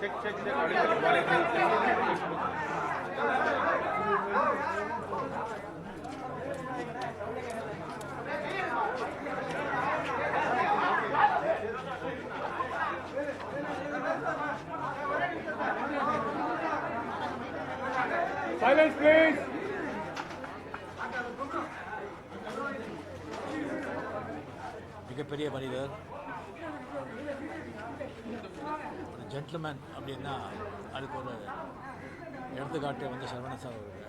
Silence, please. மிகப்பெரிய மனிதர், ஒரு ஜென்டில்மேன் அப்படின்னா அதுக்கு ஒரு எடுத்துக்காட்டை வந்து சரவண சார் அவருக்கு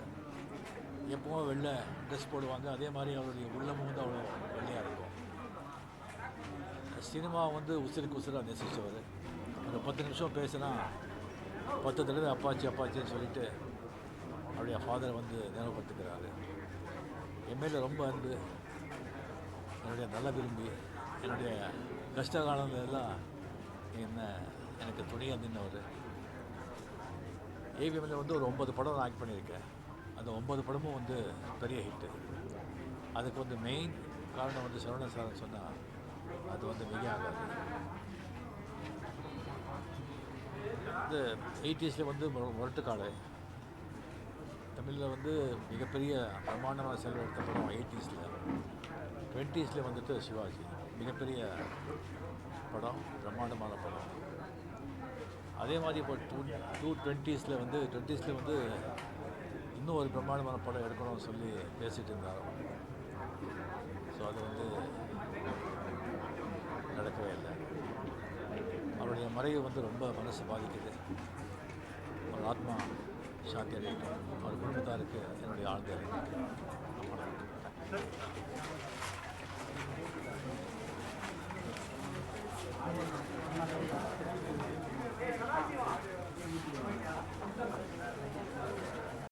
எப்பவும் வெள்ளை ட்ரெஸ் போடுவாங்க. அதே மாதிரி அவருடைய உள்ளமும் வந்து அவ்வளோ வெள்ளையாக இருக்கும். சினிமா வந்து உசிருக்கு உசிராக நேசித்தவர். ஒரு 10 நிமிஷம் பேசினா 10 தடவை அப்பாச்சி அப்பாச்சின்னு சொல்லிட்டு அவருடைய ஃபாதரை வந்து நினைவுபடுத்துக்கிறாரு. எம்எல்ஏ ரொம்ப அன்பு, என்னுடைய நல்ல விரும்பி, என்னுடைய கஷ்ட காலங்களெல்லாம் எனக்கு துணையாக நின்றவர். ஏவிஎம்மில் வந்து ஒரு 9 படம் நான் ஆக்ட் பண்ணியிருக்கேன். அந்த 9 படமும் வந்து பெரிய ஹிட்டு. அதுக்கு வந்து மெயின் காரணம் வந்து சரவண சார்னு சொன்னால் அது வந்து மிக ஆகாது. இந்த 80s வந்து முரட்டுக்காடு தமிழில் வந்து மிகப்பெரிய பிரமாண்டமான செலவு எடுத்த படம் 80s. 20s வந்துட்டு சிவாஜி மிகப்பெரிய படம், பிரம்மாண்டமான படம். அதே மாதிரி இப்போ 20s வந்து இன்னும் ஒரு பிரம்மாண்டமான படம் எடுக்கணும்னு சொல்லி பேசிகிட்டு இருந்தார். ஸோ அது வந்து நடக்கவே இல்லை. அவருடைய மறைவு வந்து ரொம்ப மனசு பாதிக்குது. அவர் ஆத்மா சாந்தி அடையட்டும். அவர் குடும்பத்தாருக்கு என்னுடைய ஆழ்ந்த வணக்கம்.